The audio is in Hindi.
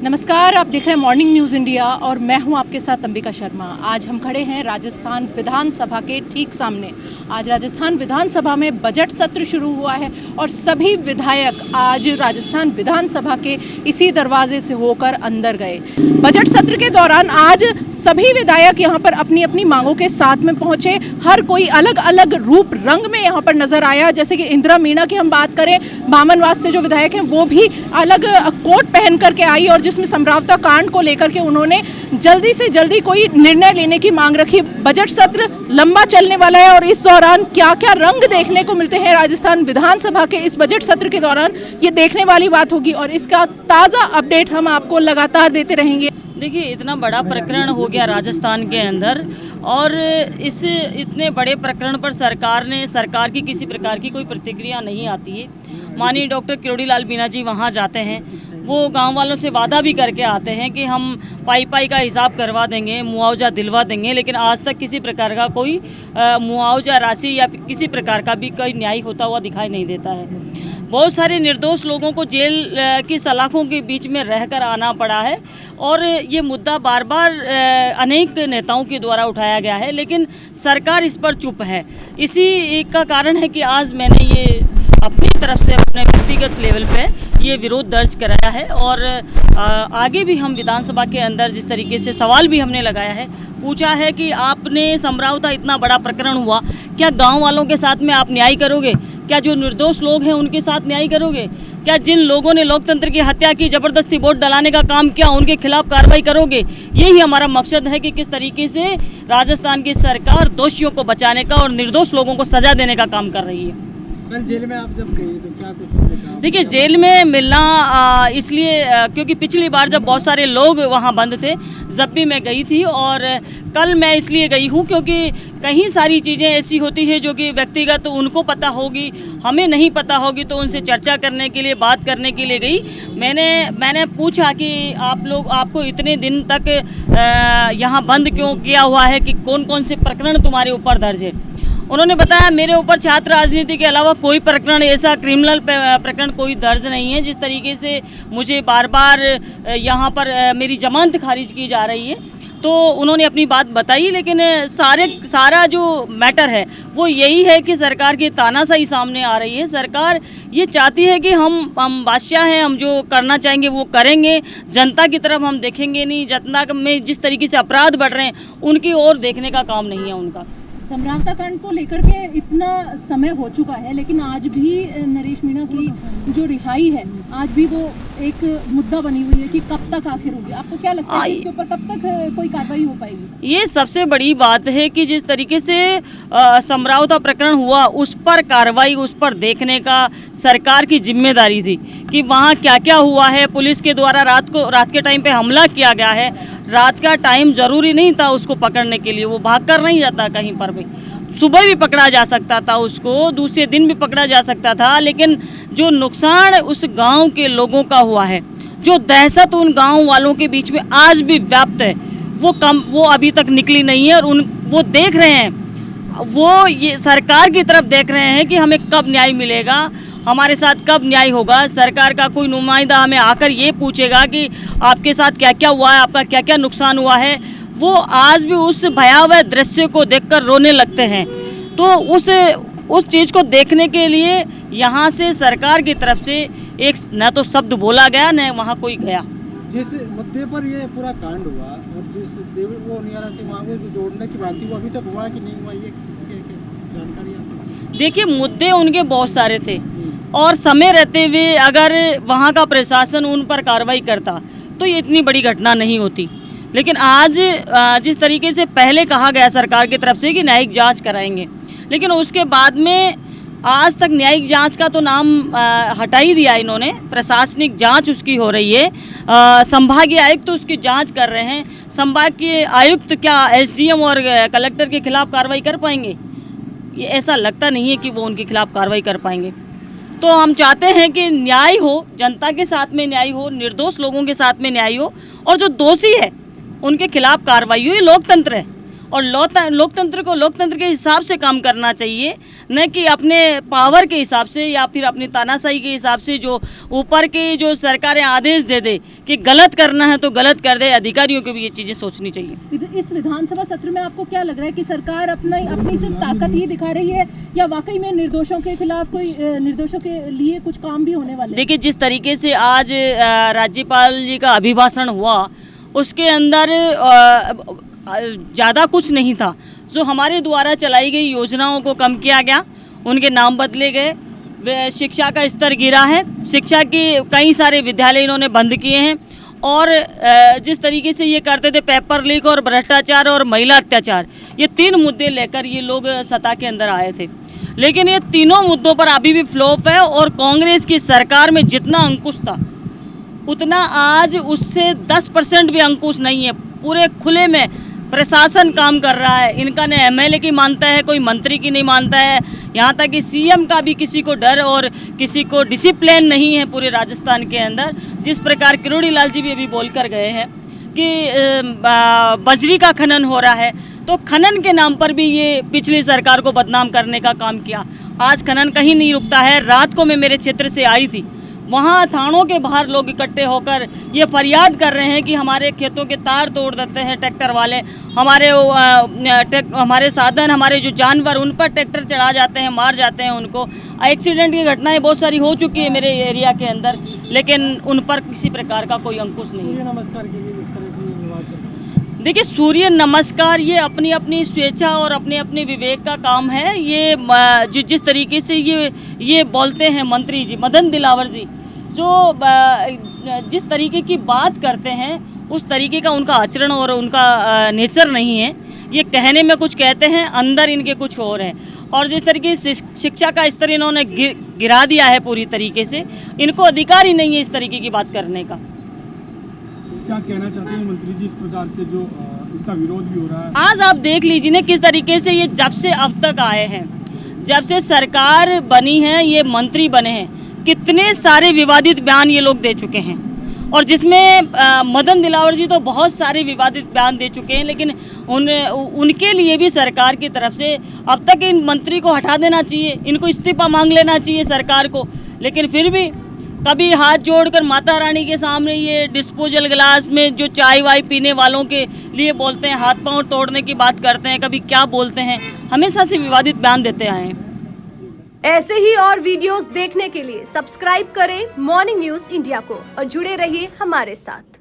नमस्कार, आप देख रहे हैं मॉर्निंग न्यूज़ इंडिया और मैं हूं आपके साथ अंबिका शर्मा। आज हम खड़े हैं राजस्थान विधानसभा के ठीक सामने। आज राजस्थान विधानसभा में बजट सत्र शुरू हुआ है और सभी विधायक आज राजस्थान विधानसभा के इसी दरवाजे से होकर अंदर गए। बजट सत्र के दौरान आज सभी विधायक यहां पर अपनी अपनी मांगों के साथ में पहुंचे। हर कोई अलग अलग रूप रंग में यहां पर नजर आया। जैसे कि इंदिरा मीणा की हम बात करें, बामनवास से जो विधायक हैं वो भी अलग कोट पहन करके आई और जिसमें समरावता कांड को लेकर के उन्होंने जल्दी से जल्दी कोई निर्णय लेने की मांग रखी। बजट सत्र लंबा चलने वाला है और इस दौरान क्या क्या रंग देखने को मिलते हैं राजस्थान विधानसभा के इस बजट सत्र के दौरान, ये देखने वाली बात होगी और इसका ताज़ा अपडेट हम आपको लगातार देते रहेंगे। देखिए, इतना बड़ा प्रकरण हो गया राजस्थान के अंदर और इस इतने बड़े प्रकरण पर सरकार की किसी प्रकार की कोई प्रतिक्रिया नहीं आती है। माननीय डॉक्टर किरोड़ी लाल मीणा जी वहाँ जाते हैं, वो गांव वालों से वादा भी करके आते हैं कि हम पाई का हिसाब करवा देंगे, मुआवजा दिलवा देंगे, लेकिन आज तक किसी प्रकार का कोई मुआवजा राशि या किसी प्रकार का भी कोई न्याय होता हुआ दिखाई नहीं देता है। बहुत सारे निर्दोष लोगों को जेल की सलाखों के बीच में रहकर आना पड़ा है और ये मुद्दा बार बार अनेक नेताओं के द्वारा उठाया गया है, लेकिन सरकार इस पर चुप है। इसी का कारण है कि आज मैंने ये अपनी तरफ से अपने व्यक्तिगत लेवल पे ये विरोध दर्ज कराया है और आगे भी हम विधानसभा के अंदर जिस तरीके से सवाल भी हमने लगाया है, पूछा है कि आपने समरावता इतना बड़ा प्रकरण हुआ, क्या गांव वालों के साथ में आप न्याय करोगे? क्या जो निर्दोष लोग हैं उनके साथ न्याय करोगे? क्या जिन लोगों ने लोकतंत्र की हत्या की, ज़बरदस्ती वोट डलाने का काम किया, उनके खिलाफ कार्रवाई करोगे? यही हमारा मकसद है कि किस तरीके से राजस्थान की सरकार दोषियों को बचाने का और निर्दोष लोगों को सजा देने का काम कर रही है। कल जेल में आप जब गए तो क्या कुछ देखा? देखिए, जेल में मिलना इसलिए क्योंकि पिछली बार जब बहुत सारे लोग वहाँ बंद थे, जब भी मैं गई थी, और कल मैं इसलिए गई हूँ क्योंकि कहीं सारी चीज़ें ऐसी होती है जो कि व्यक्तिगत उनको पता होगी, हमें नहीं पता होगी, तो उनसे चर्चा करने के लिए, बात करने के लिए गई। मैंने पूछा कि आपको इतने दिन तक यहाँ बंद क्यों किया हुआ है, कि कौन कौन से प्रकरण तुम्हारे ऊपर दर्ज है? उन्होंने बताया मेरे ऊपर छात्र राजनीति के अलावा कोई प्रकरण, ऐसा क्रिमिनल प्रकरण कोई दर्ज नहीं है। जिस तरीके से मुझे बार बार यहाँ पर मेरी जमानत खारिज की जा रही है, तो उन्होंने अपनी बात बताई, लेकिन सारा जो मैटर है वो यही है कि सरकार की तानाशाही सामने आ रही है। सरकार ये चाहती है कि हम बादशाह हैं, हम जो करना चाहेंगे वो करेंगे, जनता की तरफ हम देखेंगे नहीं। जनता में जिस तरीके से अपराध बढ़ रहे हैं उनकी ओर देखने का काम नहीं है उनका। समरावता कांड को लेकर के इतना समय हो चुका है, लेकिन आज भी नरेश मीणा की जो रिहाई है, आज भी वो एक मुद्दा बनी हुई है कि कब तक आखिर होगी। आपको क्या लगता है इसके ऊपर कब तक कोई कार्रवाई हो पाएगी? ये सबसे बड़ी बात है कि जिस तरीके से समरावता प्रकरण हुआ, उस पर कार्रवाई, उस पर देखने का सरकार की जिम्मेदारी थी कि वहाँ क्या क्या हुआ है। पुलिस के द्वारा रात के टाइम पे हमला किया गया है। रात का टाइम जरूरी नहीं था उसको पकड़ने के लिए, वो भाग कर नहीं जाता कहीं पर भी। सुबह भी पकड़ा जा सकता था उसको, दूसरे दिन भी पकड़ा जा सकता था, लेकिन जो नुकसान उस गांव के लोगों का हुआ है, जो दहशत उन गांव वालों के बीच में आज भी व्याप्त है, वो अभी तक निकली नहीं है। और वो देख रहे हैं, वो ये सरकार की तरफ देख रहे हैं कि हमें कब न्याय मिलेगा, हमारे साथ कब न्याय होगा। सरकार का कोई नुमाइंदा हमें आकर ये पूछेगा कि आपके साथ क्या क्या हुआ है, आपका क्या क्या नुकसान हुआ है। वो आज भी उस भयावह दृश्य को देखकर रोने लगते हैं। तो उस चीज़ को देखने के लिए यहाँ से सरकार की तरफ से एक न तो शब्द बोला गया, न वहाँ कोई गया। जिस मुद्दे पर ये पूरा कांड हुआ और जिस वो नियारा से वहाँ को जोड़ने की बात थी, वो अभी तक हुआ कि नहीं हुआ, ये इसकी जानकारी आपको? देखिए, मुद्दे उनके बहुत सारे थे और समय रहते हुए अगर वहाँ का प्रशासन उन पर कार्रवाई करता तो ये इतनी बड़ी घटना नहीं होती। लेकिन आज जिस तरीके से पहले कहा गया सरकार की तरफ से कि न्यायिक जांच कराएंगे, लेकिन उसके बाद में आज तक न्यायिक जांच का तो नाम हटा ही दिया इन्होंने। प्रशासनिक जांच उसकी हो रही है, संभागीय आयुक्त तो उसकी जांच कर रहे हैं। संभागीय आयुक्त क्या एसडीएम और कलेक्टर के खिलाफ कार्रवाई कर पाएंगे? ये ऐसा लगता नहीं है कि वो उनके खिलाफ कार्रवाई कर पाएंगे। तो हम चाहते हैं कि न्याय हो, जनता के साथ में न्याय हो, निर्दोष लोगों के साथ में न्याय हो, और जो दोषी है उनके खिलाफ कार्रवाई हो। ये लोकतंत्र है और लोकतंत्र को लोकतंत्र के हिसाब से काम करना चाहिए, न कि अपने पावर के हिसाब से या फिर अपनी तानाशाही के हिसाब से जो ऊपर के जो सरकारें आदेश दे दे कि गलत करना है तो गलत कर दे। अधिकारियों को भी ये चीज़ें सोचनी चाहिए। इस विधानसभा सत्र में आपको क्या लग रहा है कि सरकार अपनी सिर्फ ताकत ही दिखा रही है या वाकई में निर्दोषों के खिलाफ कोई निर्दोषों के लिए कुछ काम भी होने वाले? देखिए, जिस तरीके से आज राज्यपाल जी का अभिभाषण हुआ उसके अंदर ज़्यादा कुछ नहीं था। जो हमारे द्वारा चलाई गई योजनाओं को कम किया गया, उनके नाम बदले गए, शिक्षा का स्तर गिरा है, शिक्षा के कई सारे विद्यालय इन्होंने बंद किए हैं और जिस तरीके से ये करते थे पेपर लीक और भ्रष्टाचार और महिला अत्याचार, ये 3 मुद्दे लेकर ये लोग सत्ता के अंदर आए थे। लेकिन ये तीनों मुद्दों पर अभी भी फ्लॉप है और कांग्रेस की सरकार में जितना अंकुश था उतना आज उससे 10% भी अंकुश नहीं है। पूरे खुले में प्रशासन काम कर रहा है, इनका न एमएलए की मानता है, कोई मंत्री की नहीं मानता है, यहाँ तक कि सीएम का भी किसी को डर और किसी को डिसिप्लिन नहीं है पूरे राजस्थान के अंदर। जिस प्रकार किरोड़ी लाल जी भी अभी बोल कर गए हैं कि बजरी का खनन हो रहा है, तो खनन के नाम पर भी ये पिछली सरकार को बदनाम करने का काम किया। आज खनन कहीं नहीं रुकता है। रात को मैं मेरे क्षेत्र से आई थी, वहाँ थानों के बाहर लोग इकट्ठे होकर ये फरियाद कर रहे हैं कि हमारे खेतों के तार तोड़ देते हैं ट्रैक्टर वाले, हमारे साधन, हमारे जो जानवर, उन पर ट्रैक्टर चढ़ा जाते हैं, मार जाते हैं उनको। एक्सीडेंट की घटनाएं बहुत सारी हो चुकी है मेरे एरिया के अंदर, लेकिन उन पर किसी प्रकार का कोई अंकुश नहीं है। सूर्य नमस्कार के लिए इस तरह से निर्वाचन, देखिए, सूर्य नमस्कार ये अपनी अपनी स्वेच्छा और अपने अपने विवेक का काम है। ये जिस तरीके से ये बोलते हैं मंत्री जी मदन दिलावर जी, जो जिस तरीके की बात करते हैं उस तरीके का उनका आचरण और उनका नेचर नहीं है। ये कहने में कुछ कहते हैं, अंदर इनके कुछ और है। और जिस तरीके से शिक्षा का स्तर इन्होंने गिरा दिया है पूरी तरीके से, इनको अधिकार ही नहीं है इस तरीके की बात करने का। क्या कहना चाहते हैं मंत्री जी इस प्रकार के जो इसका विरोध भी हो रहा है? आज आप देख लीजिए ना किस तरीके से ये जब से अब तक आए हैं, जब से सरकार बनी है, ये मंत्री बने हैं, कितने सारे विवादित बयान ये लोग दे चुके हैं। और जिसमें मदन दिलावर जी तो बहुत सारे विवादित बयान दे चुके हैं, लेकिन उनके लिए भी सरकार की तरफ से अब तक इन मंत्री को हटा देना चाहिए, इनको इस्तीफा मांग लेना चाहिए सरकार को। लेकिन फिर भी कभी हाथ जोड़कर माता रानी के सामने ये डिस्पोजल गिलास में जो चाय वाय पीने वालों के लिए बोलते हैं, हाथ पांव तोड़ने की बात करते हैं, कभी क्या बोलते हैं, हमेशा से विवादित बयान देते आए हैं। ऐसे ही और वीडियोस देखने के लिए सब्सक्राइब करें मॉर्निंग न्यूज इंडिया को और जुड़े रहिए हमारे साथ।